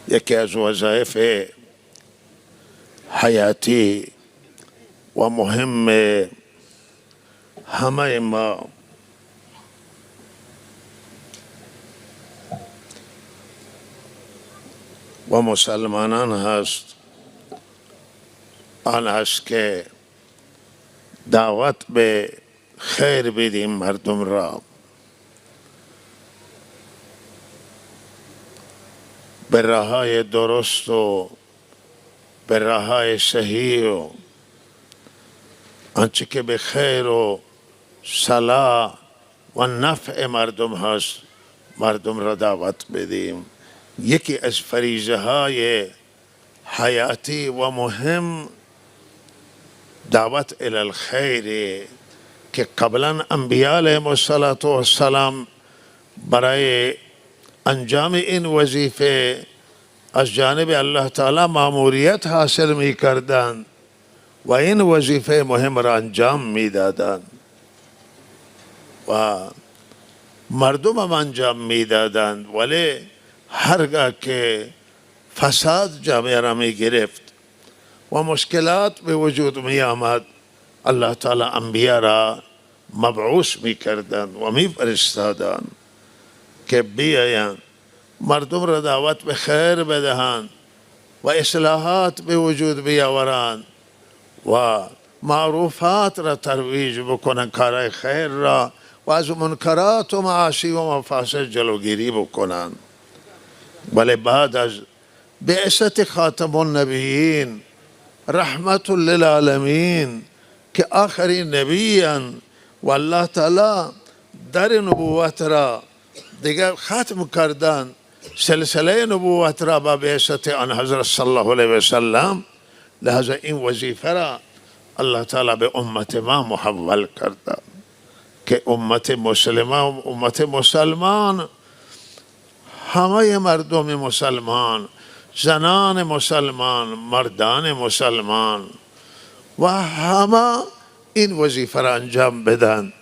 یکی از وظایف حیاتی و مهم همه ما و مسلمانان هست، آن است که دعوت به خیر بدیم مردم را، به راههای درست و به راههای صحیح و آنچه که به خیر و صلاح و نفع مردم هست مردم را دعوت بدیم. یکی از فریضه های حیاتی و مهم دعوت الی الخیر که قبلا انبیاء علیهم السلام برای انجام این وظیفه از جانب الله تعالی مأموریت حاصل می کردند و این وظیفه مهم را انجام می دادند و مردم هم انجام می دادند. ولی هرگاه که فساد جامعه را می گرفت و مشکلات به وجود می آمد، الله تعالی انبیاء را مبعوث می کردند و می فرستادند که بیایند مردم را دعوت به خیر بدهند و اصلاحات به وجود بیاورند و معروفات را ترویج بکنند، کارهای خیر را، و از منکرات و معاصی و مفاسد جلوگیری بکنند. ولی بعد از بعثت خاتم النبیین رحمت للعالمین که آخرین نبیان و الله تعالی در نبوت را دیگر ختم کردند، سلسله نبوت را با بعثت آن حضرت صلی الله علیه و سلم، لہذا این وظیفه را الله تعالی به امت ما محول کرده که امت مسلمه و امت مسلمان، همه مردم مسلمان، زنان مسلمان، مردان مسلمان و همه این وظیفه را انجام بدن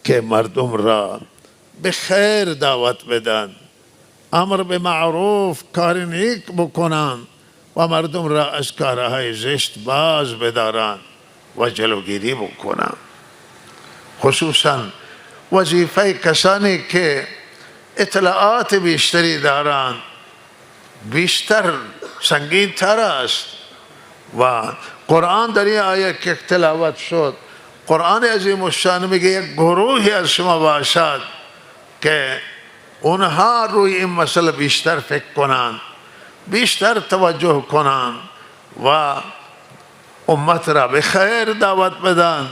که مردم را به خیر دعوت بدن، امر به معروف کار نیک بکنند و مردم را از کارهای زشت باز بدارند و جلوگیری بکنند. خصوصا وظیفه کسانی که اطلاعات بیشتری دارند بیشتر سنگین تر است و قرآن در این آیه که تلاوت شد، قرآن عظیم الشان میگه یک گروهی از شما باشد که اونها روی این مسئله بیشتر فکر کنند، بیشتر توجه کنند و امت را به خیر دعوت بدن،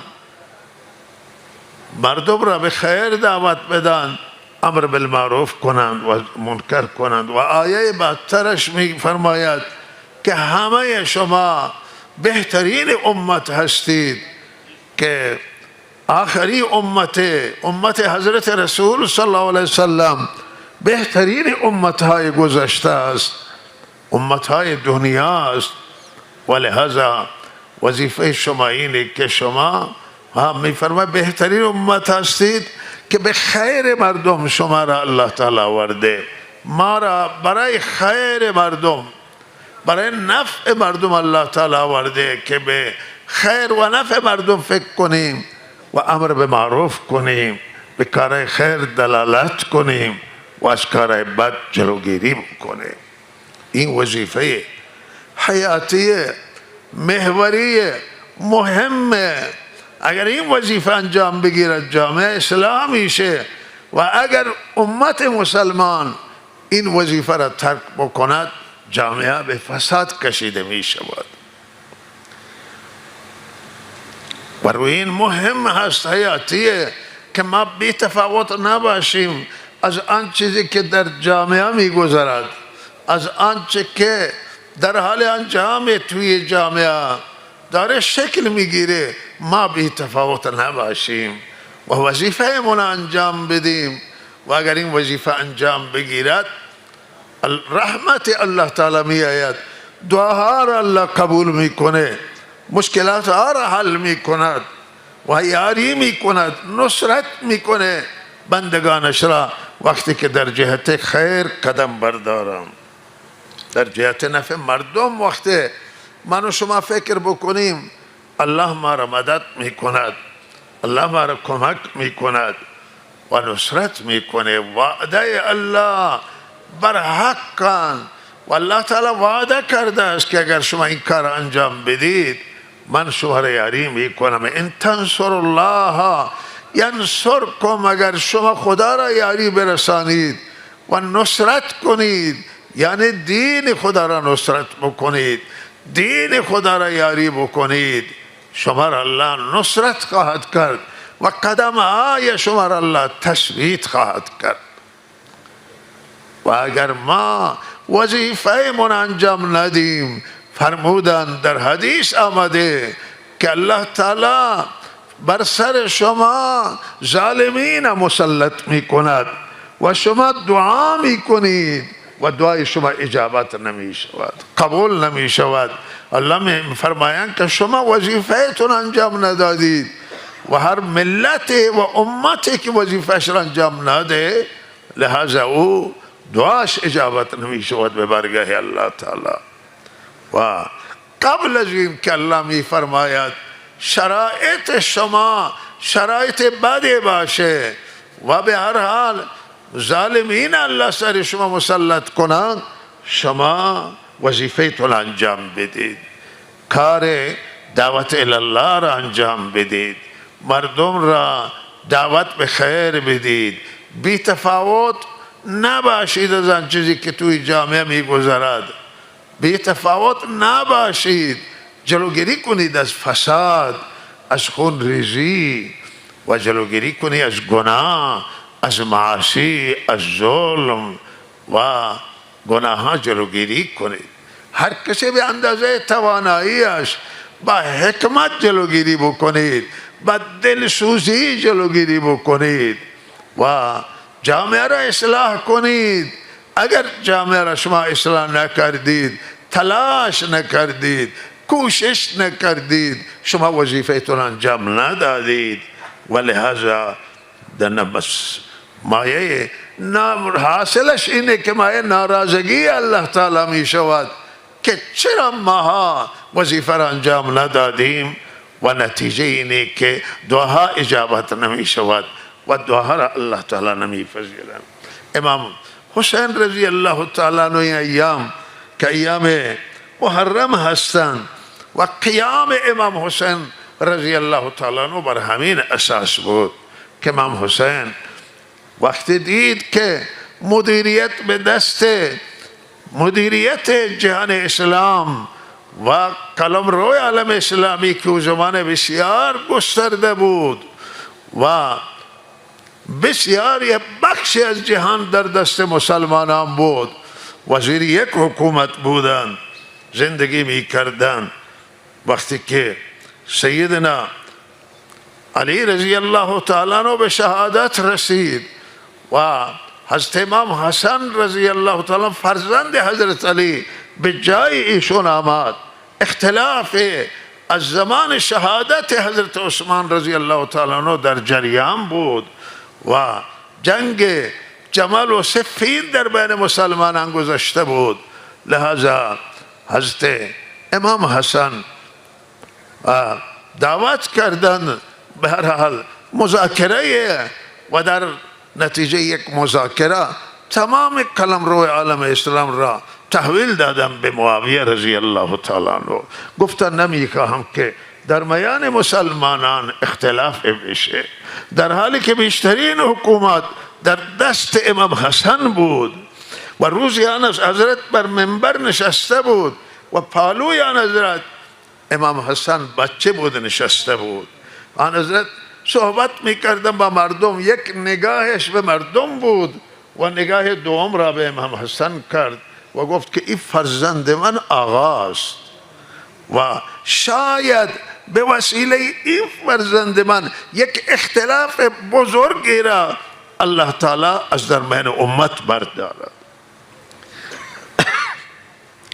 مردم را به خیر دعوت بدن، امر بالمعروف کنند و منکر کنند. و آیه بعدترش می فرماید که همه شما بهترین امت هستید که آخری امت حضرت رسول صلی الله علیه وسلم بهترین امتهای گذشته است، امتهای دنیا است. و لہذا وظیفه شما اینه که شما می فرماید بهترین امت هستید که به خیر مردم شما را الله تعالی آورده، ما را برای خیر مردم، برای نفع مردم الله تعالی آورده که به خیر و نفع مردم فکر کنیم و امر به معروف کنیم، به کار خیر دلالت کنیم و از کار بد جلوگیری بکنیم. این وظیفه حیاتی محوری مهمه. اگر این وظیفه انجام بگیرد جامعه اصلاح میشه و اگر امت مسلمان این وظیفه را ترک بکند جامعه به فساد کشیده می شود. و روی این مهم هست حیاتیه که ما بی تفاوت نباشیم از آن چیزی که در جامعه می گذرد، از آنچه که در حال انجام توی جامعه داره شکل میگیره، ما بی تفاوت نباشیم و وظیفه من انجام بدیم. و اگر این وظیفه انجام بگیرد رحمت الله تعالی می آید، دعاها را الله قبول میکنه، مشکلات ها را حل میکند و یاری میکند، نصرت میکنه بندگانش را وقتی که در جهت خیر قدم بردارم. در جهت نفع مردم. وقتی من و شما فکر بکنیم الله ما را مدد میکند، الله ما را کمک میکند و نصرت میکنه، وعده الله بر حقن و الله تعالی وعده کرده است که اگر شما این کار انجام بدید من شما را یاری میکنم. ان تنصر الله ینصرکم، اگر شما خدا را یاری برسانید و نصرت کنید، یعنی دین خدا را نصرت بکنید، دین خدا را یاری بکنید، شما را الله نصرت خواهد کرد و قدم های شما را الله تثبیت خواهد کرد. و اگر ما وظیفه من انجام ندیم، فرمودند در حدیث آمده که الله تعالی بر سر شما ظالمین مسلط می کند و شما دعا می کنید و دعای شما اجابت نمی شود، قبول نمی شود. الله می فرمایند که شما وظیفه تون انجام ندادید و هر ملت و امتی که وظیفهش را انجام نده لحاظا او دعاش اجابت نمی شود به برگاه الله تعالی. و قبل از این که الله می فرماید شرایط شما شرایط بدی باشه و به هر حال ظالمین الله سر شما مسلط کنند، شما وظیفه تون انجام بدید، کار دعوت الله را انجام بدید، مردم را دعوت به خیر بدید، بی تفاوت نباشید از آن چیزی که توی جامعه می گذرد، بی تفاوت نباشید، جلوگیری کنید از فساد، از خون ریزی و جلوگیری کنید از گناه، از معاصی، از ظلم و گناه ها جلوگیری کنید. هر کسی به اندازه تواناییش با حکمت جلوگیری بکنید، با دلسوزی جلوگیری بکنید و جامعه را اصلاح کنید. اگر جامعه را شما اصلاح نکردید، تلاش نکردید، کوشش نکردید، شما وظیفه تون انجام ندادید و لحاظا بس مایه حاصلش اینه که مایه ناراضگی الله تعالی می شود که چرا ماها وظیفه را انجام ندادیم و نتیجه اینه که دعاها اجابت نمی شود و دعاها را الله تعالی نمی پذیرد. امام حسین رضی الله تعالی عنه ایام که ایام محرم هستند و قیام امام حسین رضی الله تعالی عنه بر همین اساس بود که امام حسین وقتی دید که مدیریت به دست مدیریت جهان اسلام و قلمرو عالم اسلامی که او زمان بسیار گسترده بود و بسیار یک بخشی از جهان در دست مسلمانان بود، وزیر یک حکومت بودند، زندگی می کردند. وقتی که سیدنا علی رضی الله تعالی عنہ به شهادت رسید و حضرت امام حسن رضی الله تعالی عنہ فرزند حضرت علی به جای ایشون آمد، اختلاف از زمان شهادت حضرت عثمان رضی الله تعالی عنہ در جریان بود و جنگ جمل و صفین در بین مسلمانان گذشته بود. لہذا حضرت امام حسن دعوت کردند به هر حال مذاکره و در نتیجه یک مذاکره تمام قلمرو عالم اسلام را تحویل دادم به معاویه رضی الله تعالی عنہ. گفتن نمیخواهم که در میان مسلمانان اختلاف بشه، در حالی که بیشترین حکومت در دست امام حسن بود و روزی آن حضرت بر منبر نشسته بود و پالوی آن حضرت امام حسن بچه بود نشسته بود. آن حضرت صحبت میکردن با مردم، یک نگاهش به مردم بود و نگاه دوم را به امام حسن کرد و گفت که این فرزند من آغاست و شاید به وسیله این فرزند من یک اختلاف بزرگی را الله تعالی از درمیان امت بردارد.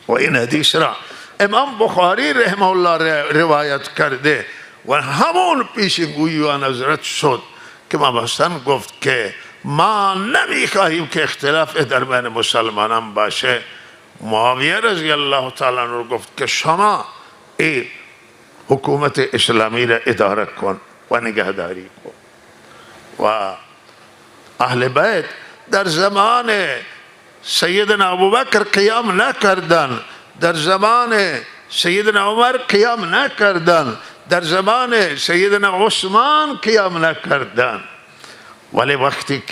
و این حدیث را امام بخاری رحمه الله روایت کرده و همون پیشگویی آن حضرت شد که امام حسن گفت که ما نمیخواهیم که اختلاف در بین مسلمانان باشه معاویه رضی الله تعالی عنه گفت که شما این حکومت اسلامی را اداره کن و نگهداری کن. و اهل بیت در زمان سیدنا ابوبکر قیام نکردن، در زمان سیدنا عمر قیام نکردن، در زمان سیدنا عثمان قیام نکردن. ولی وقتی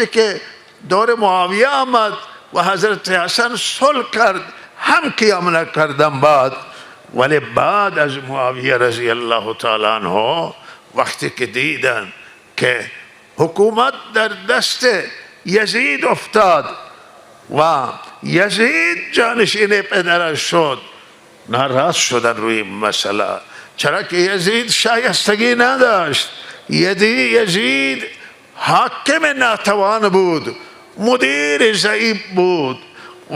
که دور معاویه آمد و حضرت حسن صلح کرد، هم قیام نکردن بعد. ولی بعد از معاویه رضی الله تعالی عنه وقتی که دیدن که حکومت در دست یزید افتاد و یزید جانشین پدرش شد، ناراض شدن روی مسئله. چرا که یزید شایستگی نداشت. یزید حاکم ناتوان بود، مدیر ضعیف بود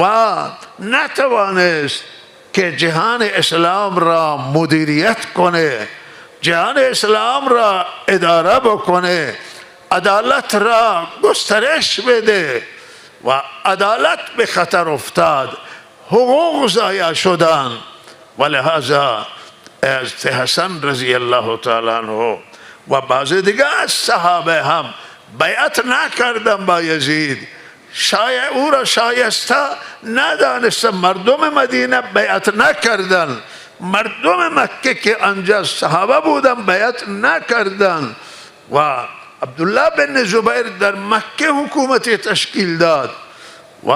و نتوانست که جهان اسلام را مدیریت کنه، جهان اسلام را اداره بکنه، عدالت را گسترش بده و عدالت به خطر افتاد، حقوق ضایع شدن. ولهذا از حسن رضی الله تعالی عنه و بعض دیگر از صحابه هم بیعت نکردن با یزید، او را شایسته ندانستن. مردم مدینه بیعت نکردن، مردم مکه که آنجا صحابه بودن بیعت نکردن. و عبدالله بن زبیر در مکه حکومت تشکیل داد و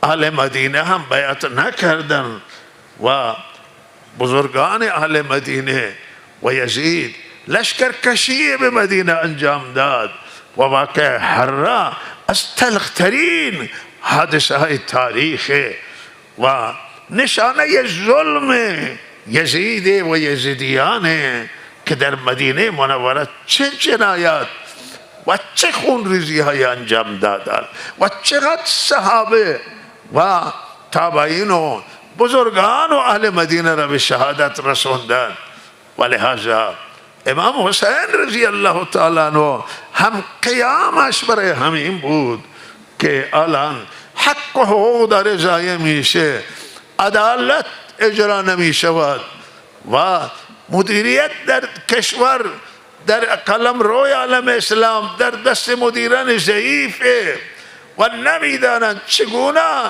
اهل مدینه هم بیعت نکردن و بزرگان اهل مدینه و یزید لشکر کشی به مدینه انجام داد و واقع حرا از تلخترین حادثه های تاریخ و نشانه ظلم یزید و یزیدیان که در مدینه منوره چه جنایات و چه خونریزی های انجام دادند و چقدر صحابه و تابعین و بزرگان و اهل مدینه را به شهادت رسوندند. ولهذا امام حسین رضی الله تعالی عنه هم قیامش برای همین بود که الان حق و حقوق داره ضایع میشه، عدالت اجرا نمی شود و مدیریت در کشور در قلمروی عالم اسلام در دست مدیران ضعیفه و نمیدانند چگونه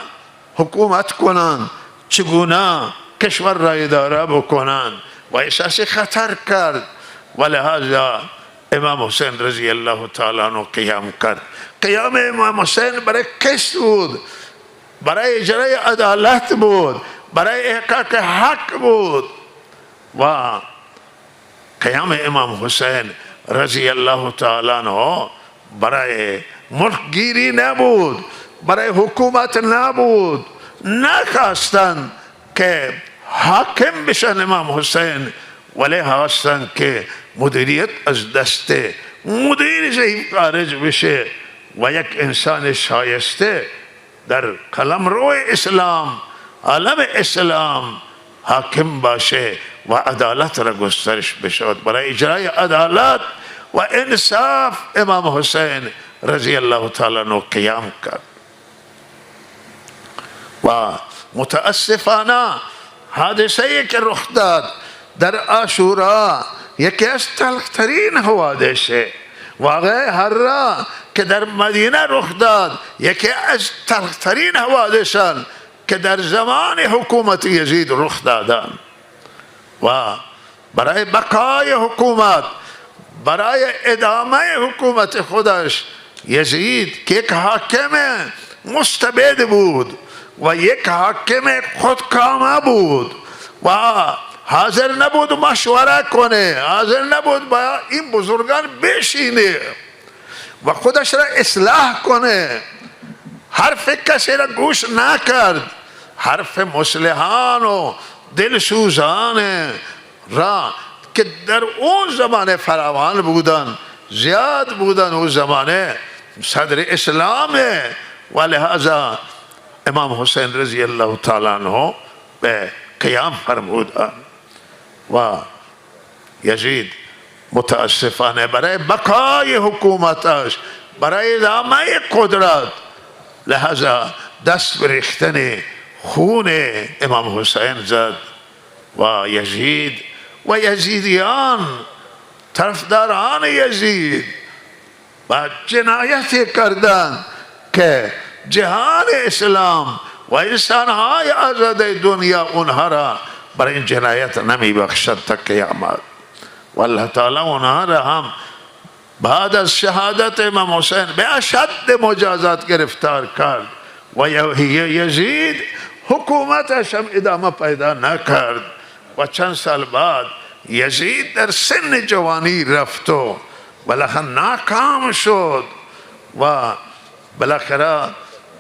حکومت کنند، چگونه کشور را اداره بکنند و احساس خطر کرد. ولهذا امام حسین رضی الله تعالی عنه قیام کرد. قیام امام حسین برای کشت بود، برای اجرای عدالت بود، برای احقاق حق بود. و قیام امام حسین رضی الله تعالی عنه برای ملک گیری نبود، برای حکومت نبود. نخواستند که حاکم بشن امام حسین، ولی خواستند که مدیریت از دست مدیر ضعیف خارج بشه و یک انسان شایسته در قلمرو اسلام، عالم اسلام حاکم باشه و عدالت را گسترش بشود. برای اجرای عدالت و انصاف امام حسین رضی الله تعالی عنه قیام کرد. و متاسفانه حادثه که رخ داد در عاشورا یکی از تلخترین حوادثه. واقع حرا که در مدینه رخ داد یکی از تلخترین حوادثان که در زمان حکومت یزید رخ دادن. و برای بقای حکومت، برای ادامه حکومت خودش، یزید که یک حاکم مستبد بود و یک حاکم خودکامه بود و حاضر نبود مشوره کنه، حاضر نبود با این بزرگان بشینه و خودش را اصلاح کنه، حرف کسی را گوش نکرد، حرف مصلحان و دلسوزان را که در اون زمان فراوان بودن، زیاد بودن اون زمانه صدر اسلامه. ولهذا امام حسین رضی الله تعالی عنه به قیام فرمودند و یزید متاسفانه برای بقای حکومتش، برای ادامه قدرت، لہذا دست بریختن خون امام حسین زد و یزید و یزیدیان طرفداران یزید و جنایت کردند که جهان اسلام و انسانهای آزاد دنیا اونها را برای این جنایت نمی بخشد تا قیامت. و الله تعالی اونها را هم بعد از شهادت امام حسین به اشد مجازات گرفتار کرد و یزید حکومتش هم ادامه پیدا نکرد و چند سال بعد یزید در سن جوانی رفت و بالاخره ناکام شد و بالاخره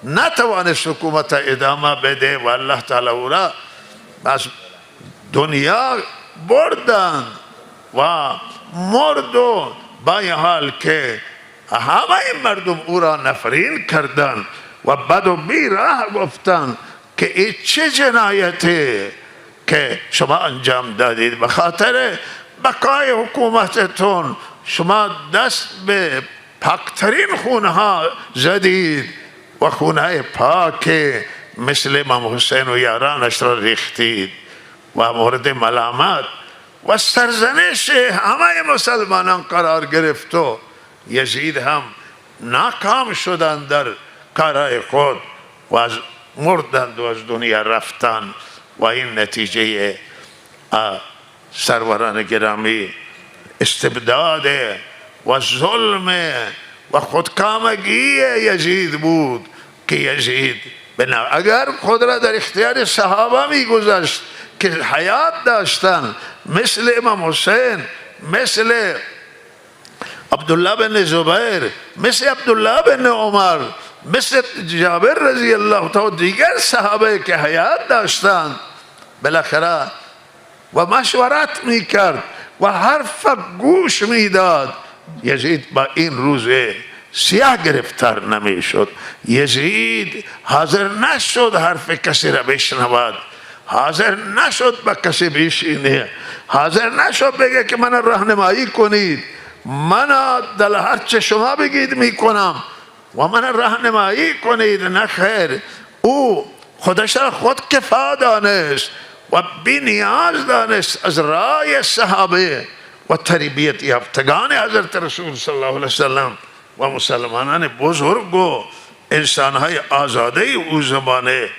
نتوانست حکومت ادامه بده و الله تعالی او را از دنیا بردند و مرد و با این حال که همه مردم او را نفرین کردند و بد و بیراه گفتند که این چه جنایتی که شما انجام دادید، به خاطر بقای حکومتتون شما دست به پاکترین خونها زدید و خونه پاک مثل امام حسین و یارانش را ریختید و مورد ملامت و سرزنش همه مسلمانان قرار گرفت و یزید هم ناکام شدند در کارهای خود و از مردند و از دنیا رفتند و این نتیجه سروران گرامی استبداد و ظلم و خودکامگی یزید بود که یزید اگر خود را در اختیار صحابه می گذاشت که حیات داشتن مثل امام حسین، مثل عبدالله بن زبیر، مثل عبدالله بن عمر، مثل جابر رضی الله تعالی دیگر صحابه که حیات داشتند بالاخره و مشورت می کرد و حرف گوش می داد، یزید با این روزه سیاه گرفتار نمی شد. یزید حاضر نشد حرف کسی را بشنود، حاضر نشد با کسی بشینه، حاضر نشد بگه که من راهنمایی کنید، من دل هرچه شما بگید میکنم و من راهنمایی کنید. نه خیر، او خودش را خود کفا دانست و بی نیاز دانست از رای صحابه و تربیت یافتگان حضرت رسول صلی الله علیه وسلم و مسلمانان بزرگ و انسانهای آزاده او زمانه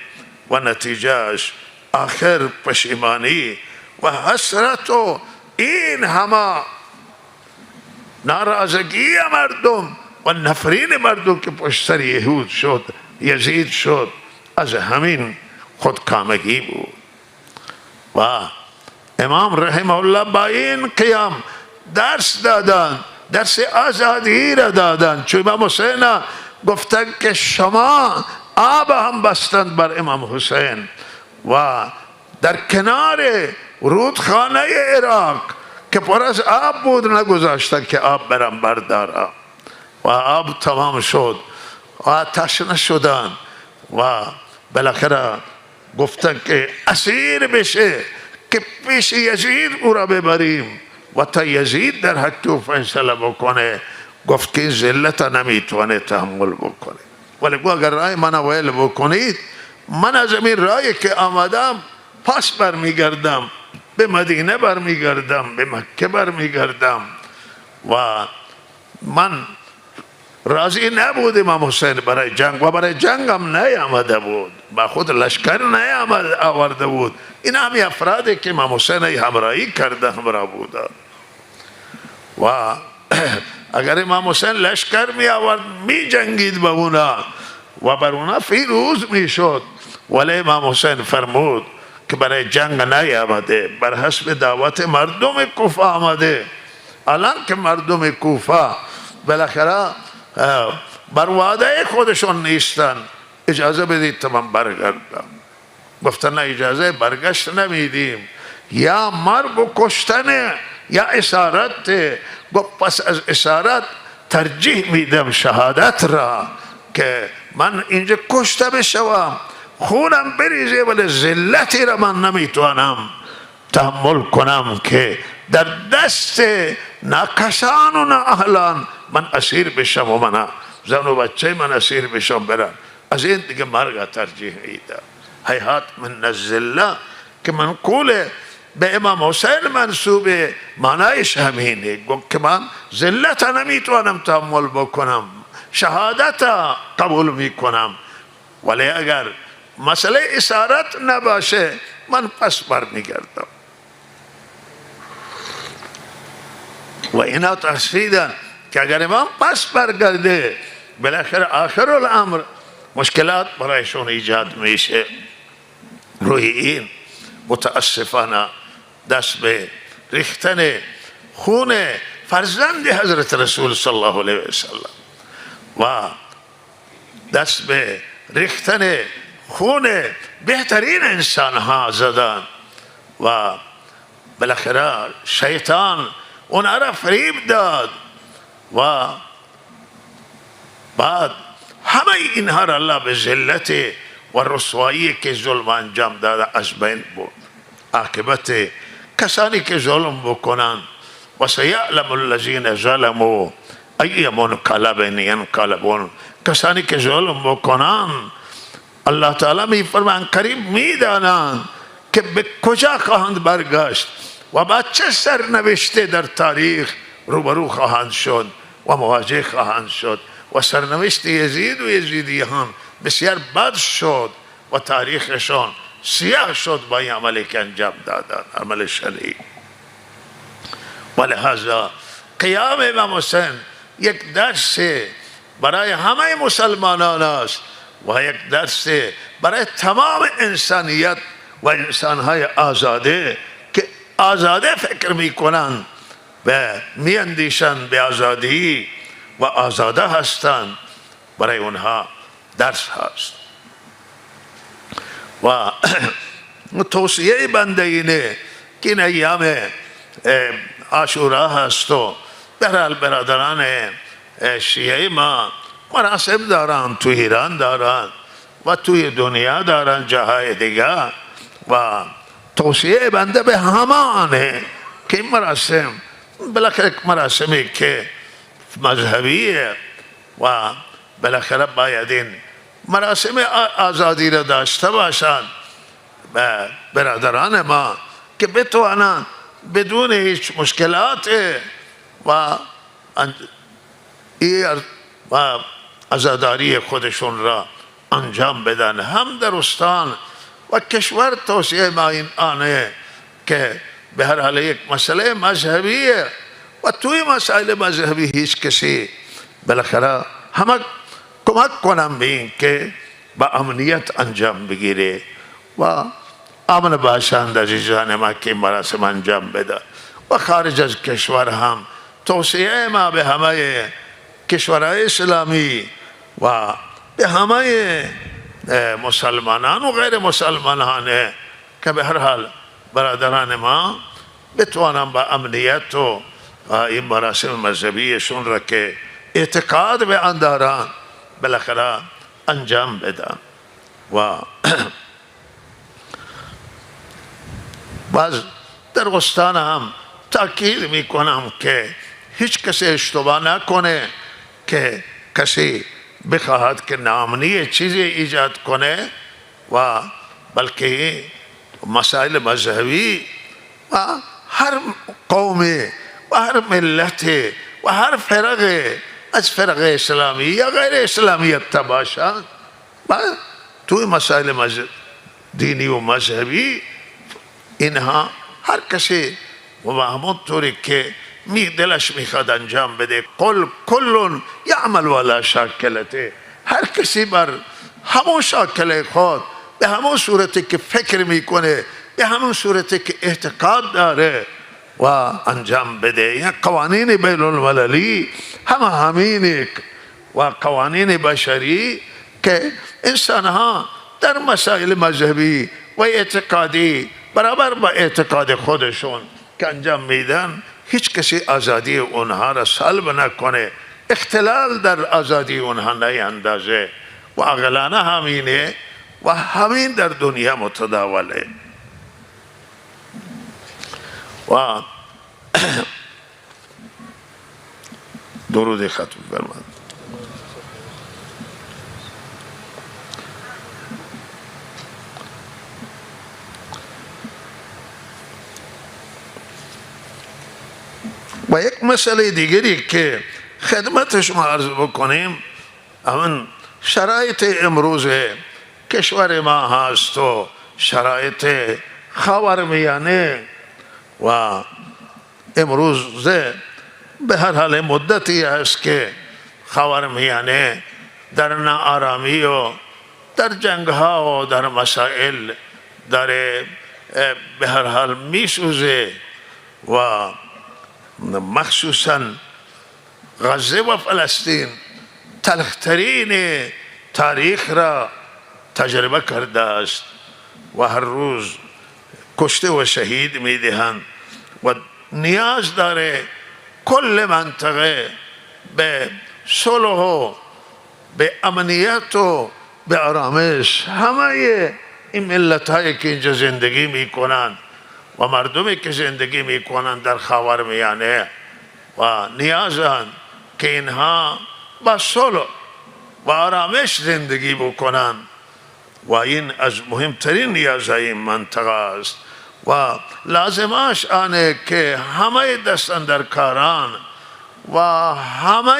و نتیجهش آخر پشیمانی و حسرت و این همه ناراضگی مردم و نفرین مردم که پشت سر یهود شد، یزید شد، از همین خودکامگی بود. و امام رحمه الله با این قیام درس دادن، درس آزادی را دادن. چون امام حسین گفتن که شما آب هم بستند بر امام حسین و در کنار رودخانه عراق که پر از آب بود نگذاشتن که آب برم بردارم و آب تمام شد و تشنه شدن و بالاخره گفتن که اسیر بشه که پیش یزید او را ببریم و تا یزید در حق او فیصله بکنه. گفت که ذلت نمیتونه تحمل بکنه، ولی گو اگر رای من ویل بکنید من از این رایی که آمدم پس برمیگردم، به مدینه برمیگردم، به مکه برمیگردم. و من راضی نبود امام حسین برای جنگ و برای جنگ هم نیامده بود، با خود لشکر آورده بود. این همی افرادی که امام حسین همراهی کرده همراه بودن و اگر امام حسین لشکر می آورد می جنگید با اونا و بر اونا فیروز می شد، ولی امام حسین فرمود که برای جنگ نیامده، بر حسب دعوت مردم کوفه آمده. الان که مردم کوفه بالاخره بر وعده خودشون نیستن، اجازه بدید تا من برگردم. گفتن نه اجازه برگشت نمیدیم، یا مرگ و کشتن یا اسارت. گفت پس از اسارت ترجیح میدم شهادت را که من اینجا کشته بشوم، خونم بریزه، ولی ذلتی را من نمیتوانم تحمل کنم که در دست ناکسان و نه اهلان من اسیر بشم و من زن و بچه من اسیر بشم برن. از این دیگه مرگ ترجیح میده. هیهات من الذله که منقوله به امام حسین منصوبه، معنایش همینه. گفت که من ذلت نمیتونم تحمل بکنم، شهادت قبول میکنم، ولی اگر مسئله اسارت نباشه من پس برمیگردم. و اینا تحصیدن که اگر امام پس برگرده بالاخره آخر الامر مشکلات برایشون ایجاد میشه. روی این متاسفانه دست به ریختن خون فرزند حضرت رسول صلی الله علیه وسلم و دست به ریختن خون بهترین انسان ها زدن و بالاخره شیطان اونها را فریب داد و بعد همه اینها را الله به ذلت و رسوایی که ظلم انجام داده از بین برد. عاقبت کسانی که ظلم بکنند و سیعلم الذین ظلموا ای منقلب ینقلبون، کسانی که ظلم بکنند الله تعالی میفرماید قریب میدانند که به کجا خواهند برگشت و با چه سرنوشته در تاریخ روبرو خواهند شد و مواجه خواهند شد. و سرنوشت یزید و یزیدیان بسیار بد شد و تاریخشان سیاه شد با این عملی که انجام دادن، عمل شرعی. ولهذا قیام امام حسین یک درس برای همه مسلمانان است و یک درس برای تمام انسانیت و انسانهای آزاده که آزاده فکر میکنند و میاندیشند به آزادی و آزاده هستند. برای اونها درس هست. و توصیه بنده اینه که این ایام عاشورا هست و برحال برادران شیعه ما مراسم دارن، تو ایران دارن و توی دنیا دارن جاهای دیگه، و توصیه بنده به همانه که این مراسم بالاخره مراسمی که مذهبیه و بالاخره باید این مراسم آزادی را داشته باشند برادران ما که بتوانند بدون هیچ مشکلات و عزاداری خودشون را انجام بدن. هم در استان و کشور توصیه ما این آنه که به هر حال یک مسئله مذهبیه و توی مسائل مذهبی هیچ کسی بالاخره همه کمک کنم به این که با امنیت انجام بگیره و امن باشند عزیزان ما که مراسم انجام بده. و خارج از کشور هم توصیه ما به همه کشورهای اسلامی و به همه مسلمانان و غیر مسلمانان که به هر حال برادران ما بتوانم با امنیت و این مراسم مذهبیشون را که اعتقاد به آن دارن بالاخره انجام بدن. و باز در استان هم تاکید میکنم که هیچ کسی اشتباه نکنه که کسی بخواهد که ناامنی چیزی ایجاد کنه، و بلکه مسائل مذهبی و هر قومی و هر ملت و هر فرقه از فرق اسلامی یا غیر اسلامی باشند و توی مسائل دینی و مذهبی اینها هر کسی و همون طوری که دلش میخواد انجام بده. کل یعمل ولا شاکلته، هر کسی بر همون شاکله خود به همون صورتی که فکر میکنه به همون صورتی که اعتقاد داره و انجام بده. یا قوانین بین المللی همینه و قوانین بشری که انسان ها در مسائل مذهبی و اعتقادی برابر با اعتقاد خودشون که انجام میدن هیچ کسی آزادی اونها را سلب نکنه، اختلال در آزادی اونها نیندازه. و عاقلانه همینه و همین در دنیا متداوله. و درود ختم فرمایید. و یک مسئله دیگری که خدمت شما عرض بکنیم، همون شرایط امروز کشور ما هست و شرایط خاورمیانه و امروز به هر حال مدتی است که خاورمیانه در ناآرامی و در جنگ ها و در مسائل در به هر حال می سوزه و مخصوصا غزه و فلسطین تلخترین تاریخ را تجربه کرده است و هر روز کشته و شهید می دهند و نیاز داره کل منطقه به صلح و به امنیت و به آرامش. همه این ملت هایی که اینجا زندگی می کنند و مردمی که زندگی می کنند در خاورمیانه و نیازند که اینها با صلح و آرامش زندگی بکنند و این از مهمترین نیازهای این منطقه است و لازمش آنه که همه دستاندرکاران و همه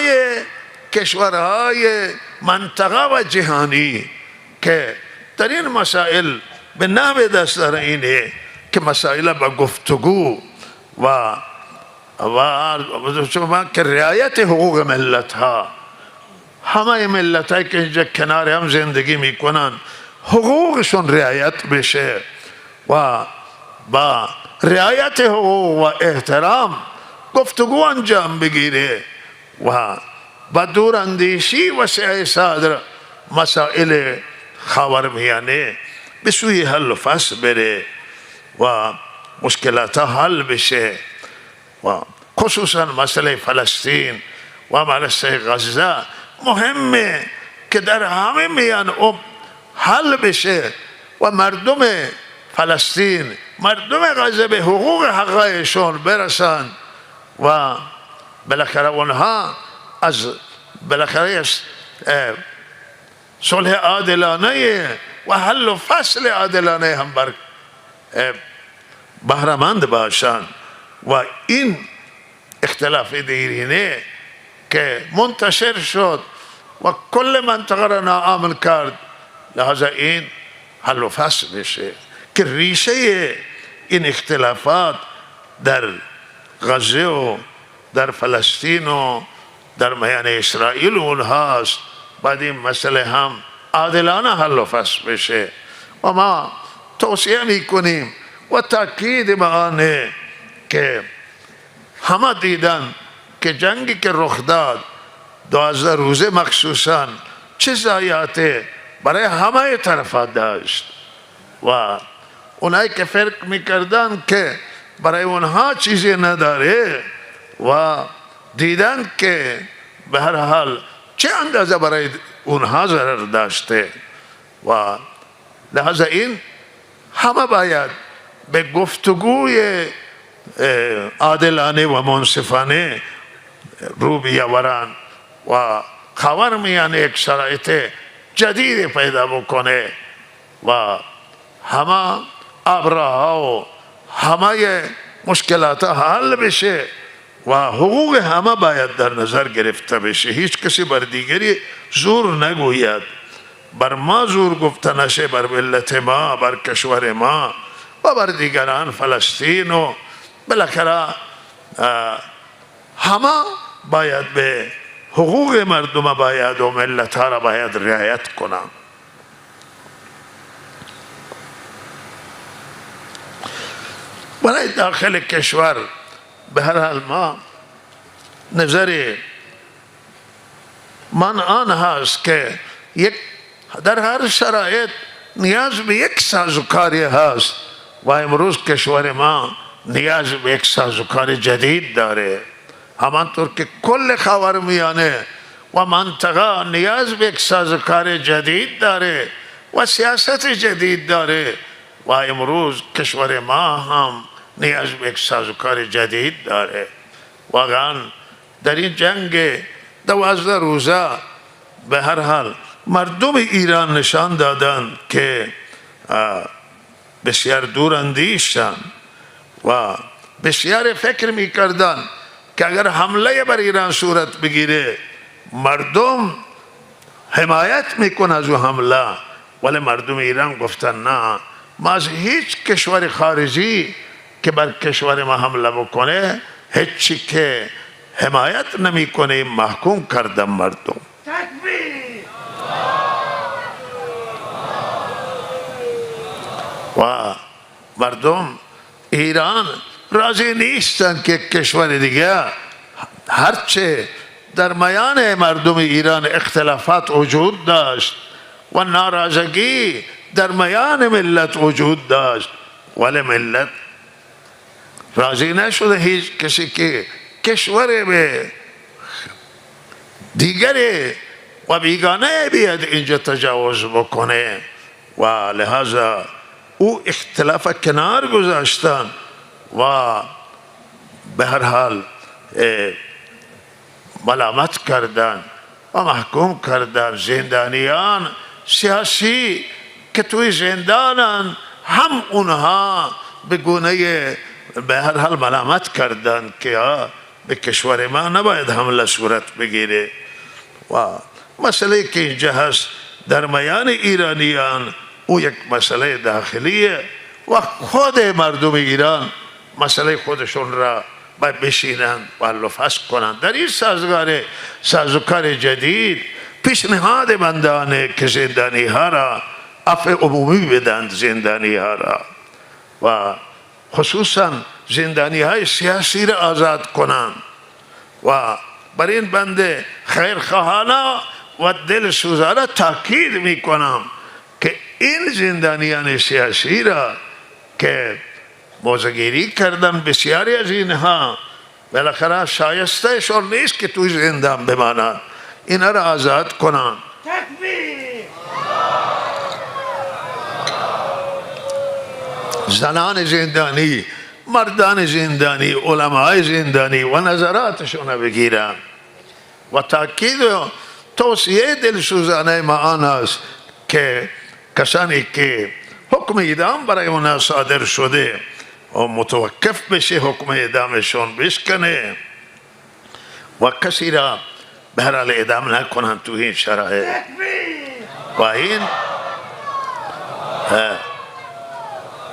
کشورهای منطقه و جهانی که در این مسائل به نام دست داره اینه که مسائل با گفتگو و که رعایت حقوق ملت ها، همه ملت هایی که اینجا کنار هم زندگی میکنن حقوقشون رعایت بشه و با رعایت حقوق و احترام گفتگو انجام بگیره و با دوراندیشی و سعی صدر مسائل خاورمیانه به سوی حل و فصل بره و مشکلات حل بشه و خصوصا مسئله فلسطین و مسئله غزه مهمه که در همه میان حل بشه و مردم فلسطین، مردم غزه به حقوق حقایشون برسن و بالاخره اونها از بالاخره صلح عادلانه و حل و فصل عادلانه هم بهره‌مند باشند و این اختلاف دیرینه که منتشر شد و کل منطقه را ناامن کرد، لحاظا این حل و فصل بشه که ریشه این اختلافات در غزه و در فلسطین و در میان اسرائیل و اونهاست. بعد این مسئله هم عادلانه حل و فصل بشه و ما توصیه میکنیم و تاکید به آنه که همه دیدن که جنگی که رخ داد 12 روزه مخصوصا چه ضایعاتی برای همه طرفات داشت و اونایی که فرق میکردن که برای اونها چیزی نداره و دیدن که به هر حال چه اندازه برای اونها ضرر داشته و لحاظا این همه باید به گفتگوی عادلانه و منصفانه رو بیاورند و خاورمیانه یک شرایط جدید پیدا بکنه و همه ابرها و همه مشکلات حل بشه و حقوق همه باید در نظر گرفته بشه. هیچ کسی بر دیگری زور نگوید، بر ما زور گفته نشه، بر ملت ما، بر کشور ما و بر دیگران فلسطین و بالاخره همه باید به حقوق مردم باید و ملت ها را باید رعایت کنند. برای داخل کشور به هر حال ما نظر من آن هست که در هر شرایط نیاز به یک سازوکاری هست و امروز کشور ما نیاز به یک سازوکار جدید داره، همانطور که کل خاورمیانه و منطقه نیاز به یک سازوکار جدید داره و سیاست جدید داره و امروز کشور ما هم نیاز به یک سازوکار جدید داره. واقعا در این جنگ 12 روزه به هر حال مردم ایران نشان دادند که بسیار دور اندیشند و بسیار فکر میکردن که اگر حمله بر ایران صورت بگیره مردم حمایت میکنه از او حمله، ولی مردم ایران گفتن نه، ما از هیچ کشور خارجی که بر کشور ما حمله بکنه هیچی که حمایت نمیکنه، محکوم کردن مردم. و مردم ایران راضی نیستن که کشور دیگه، هرچه در میان مردم ایران اختلافات وجود داشت و ناراضگی در میان ملت وجود داشت، ولی ملت راضی نشده هیچ کسی که کشور به دیگری و بیگانه بیاد اینجا تجاوز بکنه، و لحاظا او اختلاف کنار گذاشتن و به هر حال ملامت کردن و محکوم کردن. زندانیان سیاسی که توی زندانن هم اونها به گونه به هر حال ملامت کردن که به کشور ما نباید حمله صورت بگیره. و مسئله که اینجا هست در میان ایرانیان او یک مسئله داخلیه و خود مردم ایران مسئله خودشون را باید بشینند و حل و فصل کنند. در این سازوکار جدید پیشنهاد بندانه که زندانی ها را عفو عمومی بدند، زندانی ها را و خصوصا زندانی های سیاسی را آزاد کنند. و بر این بنده خیرخواهانه و دل سوزانه تاکید می کنم که این زندانیان سیاسی را که موضع‌گیری کردن بسیاری از اینها بالاخره شایسته شون نیست که توی زندان بمانند، اینا را آزاد کنند. زنان زندانی، مردان زندانی، علماء زندانی و نظراتشون را بگیرن. و تاکید و توصیه دلسوزانه ما آن است که کسانی که حکم اعدام برای اونا صادر شده و متوقف بشه حکم اعدامشون بشکنه و کسی را به هر حال اعدام نکنن تو این شرایط. و این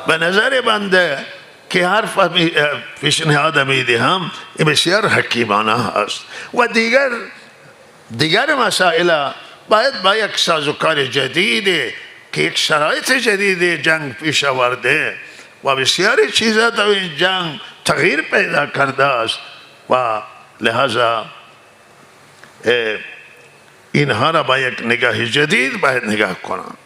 به نظر بنده که حرف پیشنهاد میدهم بسیار حکیمانه است و دیگر مسائل باید با یک سازوکار جدید که یک شرایط جدید جنگ پیش آورده و بسیاری چیزا در این جنگ تغییر پیدا کرده است و لحاظا اینها را با یک نگاه جدید باید نگاه کنند.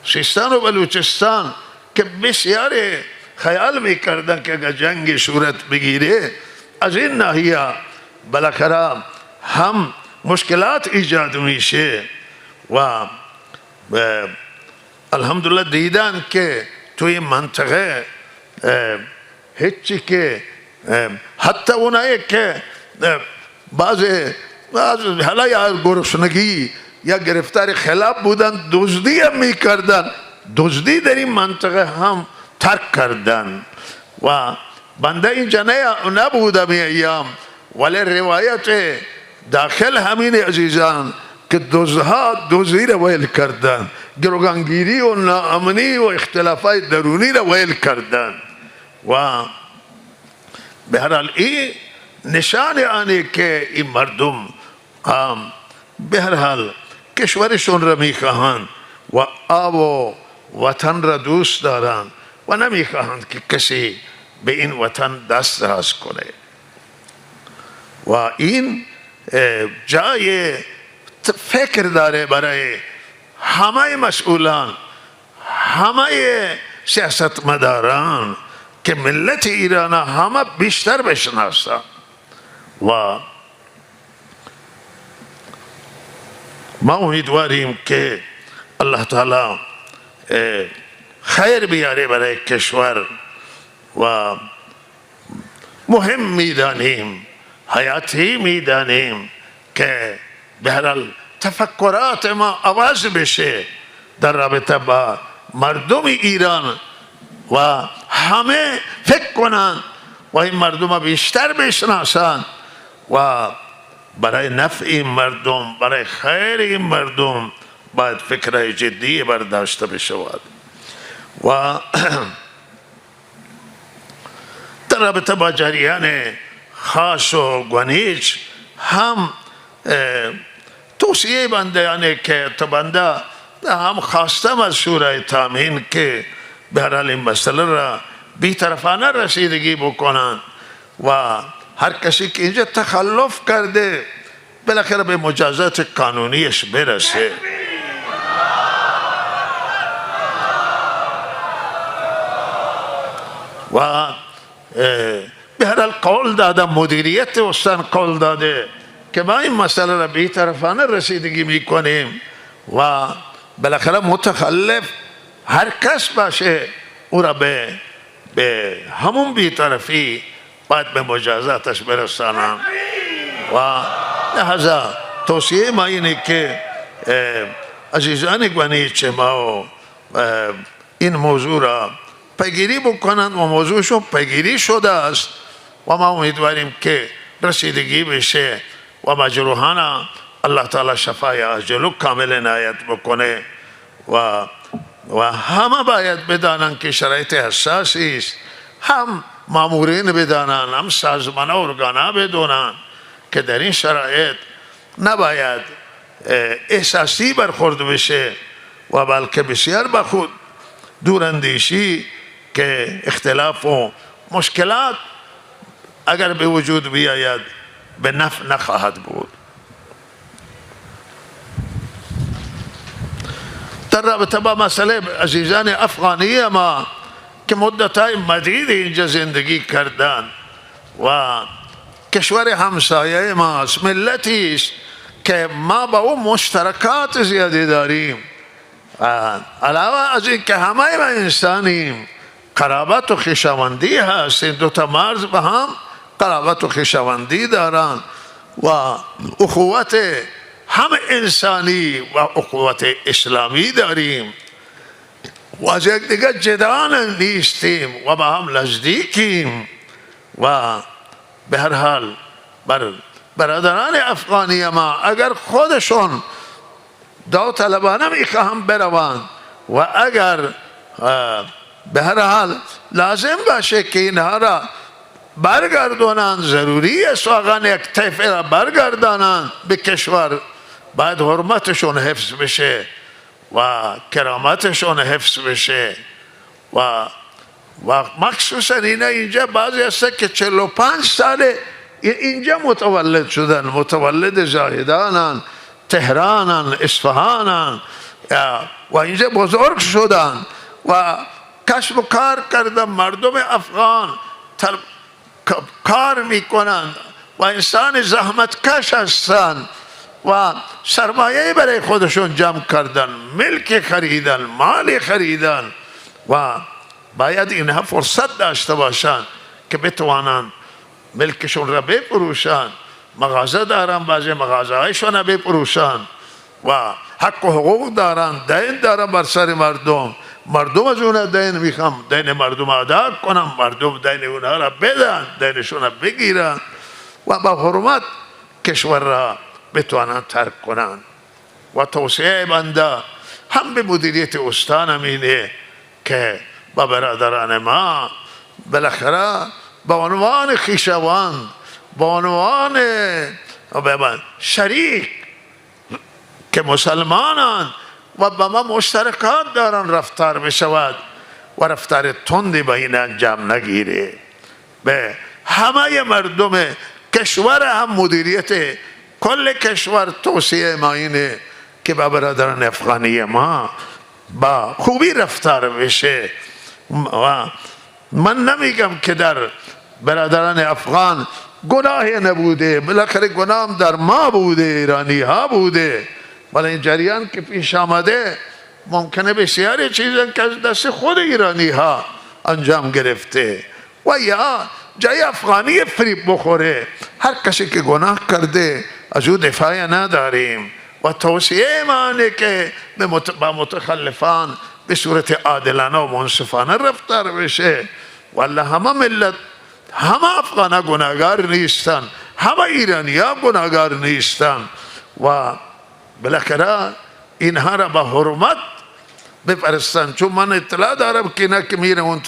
سیستان و بلوچستان که بسیاری خیال میکردن که اگر جنگ صورت بگیره از این ناحیه بالاخره هم مشکلات ایجاد میشه و الحمدلله دیدن که توی منطقه هیچی که حتی اونایی که بعض حالا یا گرسنگی یا گرفتار خلاف بودن دزدی هم میکردن، دزدی در این منطقه هم ترک کردن و بنده اینجا نبودم این ایام، ولی روایت داخل همین عزیزان که دزدها دزدی را ویل کردن، گروگانگیری و ناامنی و اختلافات درونی را ویل کردن و به هر حال این نشان آنه که این مردم به هر حال کشورشون را میخواهند و آب و وطن را دوست دارند و نمیخواهند که کسی به این وطن دست دراز کنه. و این جای فکر داره برای همه مسئولان، همه سیاستمداران که ملت ایران همه بیشتر بشناسن و ما امیدواریم که الله تعالی خیر بیاره برای کشور و مهم میدانیم، حیاتی میدانیم که به هر حال تفکرات ما عوض بشه در رابطه با مردم ایران و همه فکر کنن و این مردم بیشتر بشناسن و برای نفع این مردم، برای خیر این مردم باید فکر جدی برداشته بشود. و در رابطه با جریان خاص و گنیج هم توصیه بنده یعنی که تو بنده هم خواستم از شورای تامین که به هر حال این مسئله را بی‌طرفانه رسیدگی بکنند و هر کسی که اینجا تخلف کرده بالاخره به مجازات قانونیش برسه. و به هر حال قول داده، مدیریت استان قول داده که ما این مسئله را بی‌طرفانه رسیدگی میکنیم و بالاخره متخلف هر کس باشه او را به همون بی‌طرفی باید به مجازاتش برسانم. و لحظه توصیه ما اینه که عزیزان گنیچ ما این موضوع را پیگیری بکنند و موضوعشون پیگیری شده است و ما امیدواریم که رسیدگی بشه و مجروحان الله تعالی شفای عاجل و کامل عنایت بکنه و همه باید بدانند که شرایط حساسی است. هم مامورین بدانند، هم سازمان ارگانا بدانند که در این شرایط نباید احساسی برخورد بشه و بلکه بسیار به خود دوراندیشی که اختلاف و مشکلات اگر به وجود بیاید به نفع نخواهد بود. در رابطه با مسئله عزیزان افغانی ما که مدت‌های مدید اینجا زندگی کردن و کشور همسایه ما است، ملتی است که ما با او مشترکات زیادی داریم. علاوه از این که همه ما انسانیم، قرابت و خویشاوندی هست، این دو تا مرز به هم قرابت و خویشاوندی دارند و اخوت هم انسانی و اخوت اسلامی داریم و از یک دیگر جدا نیستیم و با هم نزدیکیم. و به هر حال برادران افغانی ما اگر خودشون داوطلبانه میخواهم بروند و اگر به هر حال لازم باشه که اینها را برگردانند، ضروری است واقعا یک طیفه را برگردانند به کشور، باید حرمتشون حفظ بشه و کرامتشون حفظ بشه و مخصوصا اینجا بعضی هسته که 45 ساله اینجا متولد شدن، متولد زاهدانن، تهرانن، اصفهانن و اینجا بزرگ شدن و کسب و کار کردن. مردم افغان کار میکنن و انسان زحمتکش هستن و سرمایه برای خودشون جمع کردن، ملک خریدن، مال خریدن و باید اینها فرصت داشته باشن که بتوانن ملکشون را بفروشن. مغازه دارن، بعضی مغازه هایشون را بفروشن و حق و حقوق دارن، دین دارن بر سر مردم. مردم از اونها دین میخوام، دین مردم ادا کنم، مردم دین اونها را بدن، دینشون را بگیرن و با حرمت کشور را بتوانن ترک کنن. و توصیه بنده هم به مدیریت استان همینه که با برادران ما بالاخره به عنوان خویشاوند، به عنوان شریک که مسلمانان و با ما مشترکات دارن رفتار بشود و رفتار تندی به این انجام نگیره. به همه مردم کشور هم مدیریت کل کشور توصیه ما اینه که با برادران افغانی ما با خوبی رفتار بشه. و من نمیگم که در برادران افغان گناهی نبوده، بالاخره گناه در ما بوده، ایرانی ها بوده، ولی این جریان که پیش آمده ممکنه بسیاری چیزن که از دست خود ایرانی ها انجام گرفته و یا جای افغانی فریب بخوره. هر کسی که گناه کرده از او دفاعی نداریم و توصیه مانه که با متخلفان به صورت عادلانه و منصفانه رفتار بشه. والله همه ملت، همه افغان گناهگار نیستن، همه ایرانی ها گناهگار نیستند و بالاخره اینها را به حرمت بپرستند. چون من اطلاع دارم که اینا که میره اون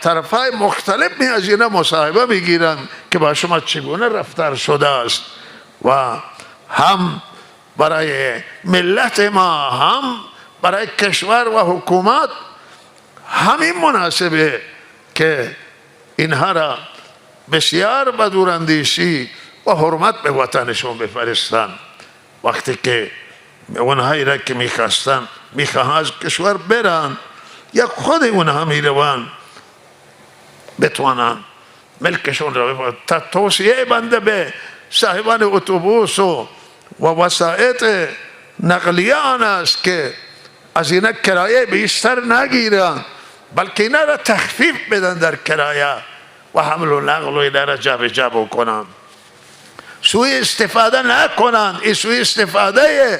طرفای مختلف می از اینا مصاحبه میگیرن که با شما چگونه رفتار شده است و هم برای ملت ما هم برای کشور و حکومت همین مناسبه که اینها را بسیار به دوراندیشی و حرمت به وطنشون بفرستن. وقتی که اونهایی را که میخواستن از کشور برن یا خود اونها میروان بتوانن ملکشون را بفرستن. توصیه بنده به صاحبان اتوبوس و وسایط نقلیه آن است که از اینا کرایه بیشتر نگیرن، بلکه اینا را تخفیف بدن در کرایه و حمل و نقل و اینا را جابجا بکنن. سوء استفاده نکنن. این سوء استفاده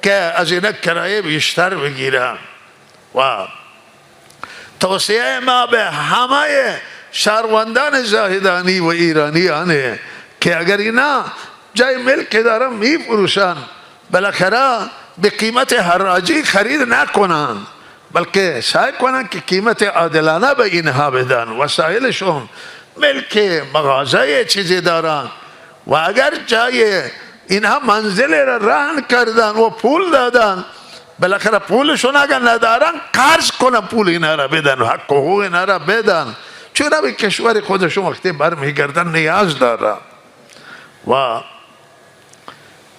که از اینا کرایه بیشتر بگیرن. و توصیه ما به همه شهروندان زاهدانی و ایرانی آنه که اگر اینا جای ملک دارن میفروشن بالاخره به قیمت حراجی خرید نکنن، بلکه سعی کنن که قیمت عادلانه به اینها بدن. وسایلشون ملک مغازه چیزی دارن و اگر جای اینها منزل را رهن کردن و پول دادن بالاخره پولشون اگر ندارن قرض کنن پول اینا را بدن و حق حقوق اینا را بدن، چون به کشور خودشون وقتی برمیگردن نیاز دارن. و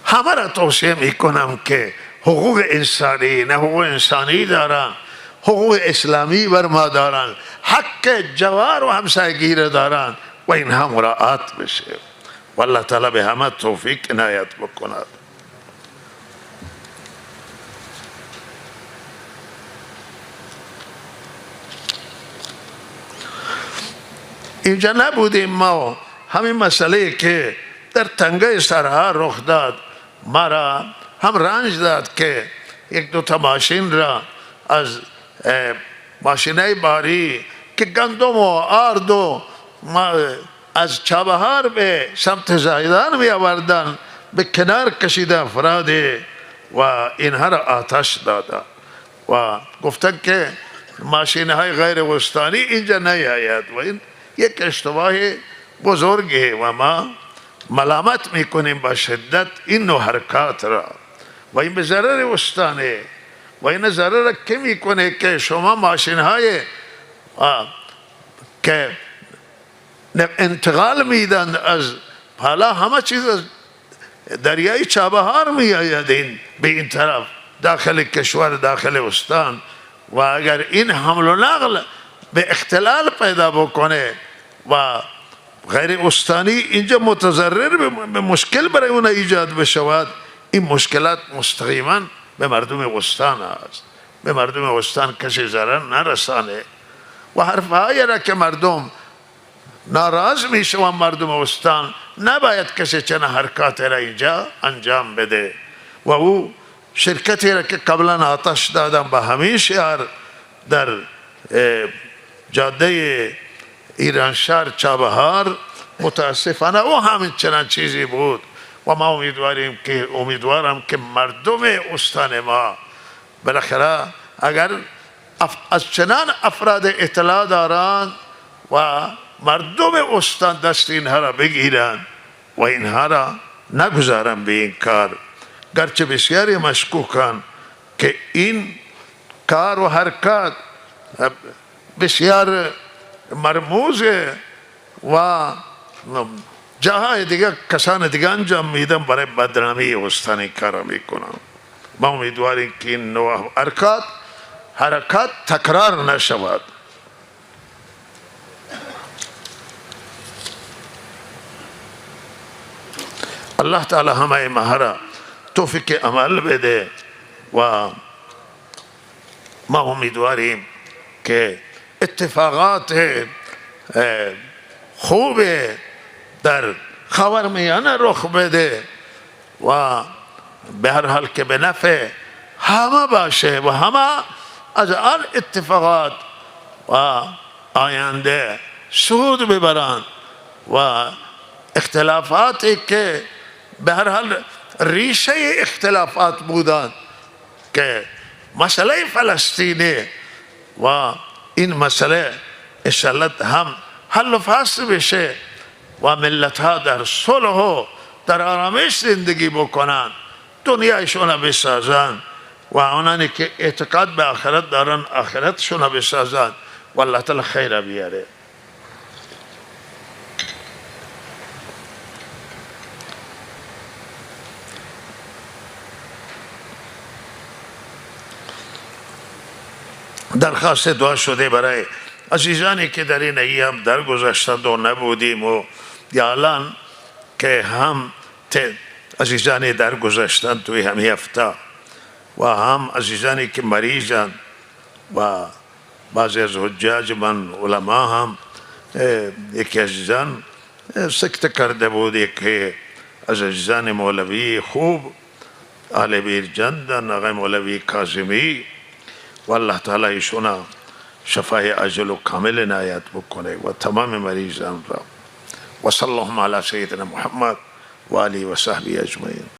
همه را توصیه میکنم که حقوق انسانی نه حقوق انسانی دارن، حقوق اسلامی بر ما دارن، حق جوار و همسایگی دارن و اینها مراعات بشه. والله تعالی به همه توفیق عنایت بکند. اینجا نبودیم ما. همین مسئله که در تنگه سرها رخ داد ما را هم رنج داد که یک دو تا ماشین را از ماشینای باری که گندم و آرد و از چابهار به سمت زاهدان می آوردن به کنار کشیده افراد و اینها را آتش داده و گفتن که ماشین های غیر وستانی اینجا نیاید و این یک اشتباه بزرگه و ما ملامت میکنیم با شدت این نوع حرکات را و این به ضرر وستانه و این ضرر را که میکنه که شما ماشین های که انتقال میدن از حالا همه چیز از دریای چابهار میآید به این طرف داخل کشور داخل استان و اگر این حمل و نقل به اختلال پیدا بکنه و غیر استانی اینجا متضرر به مشکل برای اون ایجاد بشود، این مشکلات مستقیما به مردم استان است. به مردم استان کسی ضرر نرسانه و حرفهایی را که مردم ناراض میشه و مردم استان نباید کسی چنین حرکات را اینجا انجام بده. و او شرکتی را که قبلا آتش دادن به همین شهر در جاده ایرانشهر چابهار متاسفانه او همین چنان چیزی بود و ما امیدوارم که مردم استان ما بالاخره اگر از چنان افراد اطلاع دارند و مردم استان دست اینها را بگیرن و اینها را نگذارن به این کار، گرچه بسیاری مشکوکن که این کار و حرکات بسیار مرموزه و جاهای دیگه کسان دیگه انجام میدن برای بدنامی استانی کار میکنن. ما امیدواریم که این نوع حرکات تکرار نشود. الله تعالی همه مهرا توفیق عمل بده و ما امیدواریم که اتفاقات خوب در خاورمیانه رخ بده و به هر حال که به نفع همه باشه و همه از آن اتفاقات و آینده سود ببرند و اختلافات که به هر حال ریشه اختلافات بودند که مسئله فلسطینی و این مسئله انشاءالله هم حل و فصل بشه و ملت ها در صلح و در آرامش زندگی بکنن، دنیایشون بسازن و اونانی که اعتقاد به آخرت دارن آخرتشون بسازن و الله تعالی خیر بیاره. درخواست دعا شده برای عزیزانی که در این ایام درگذشتند و نبودیم و یا الان که هم عزیزانی درگذشتند توی همین هفته و هم عزیزانی که مریضند و بعضی از حجاج من علما هم یکی عزیزان سکته کرده بود که از عزیزان مولوی خوب آل بیرجند آقای مولوی کاظمی و الله تعالی ایشونا شفای عاجل و کامل عنایت بکنه و تمام مریضان را. و صلی الله علی سیدنا محمد و آله و صحبه اجمعین.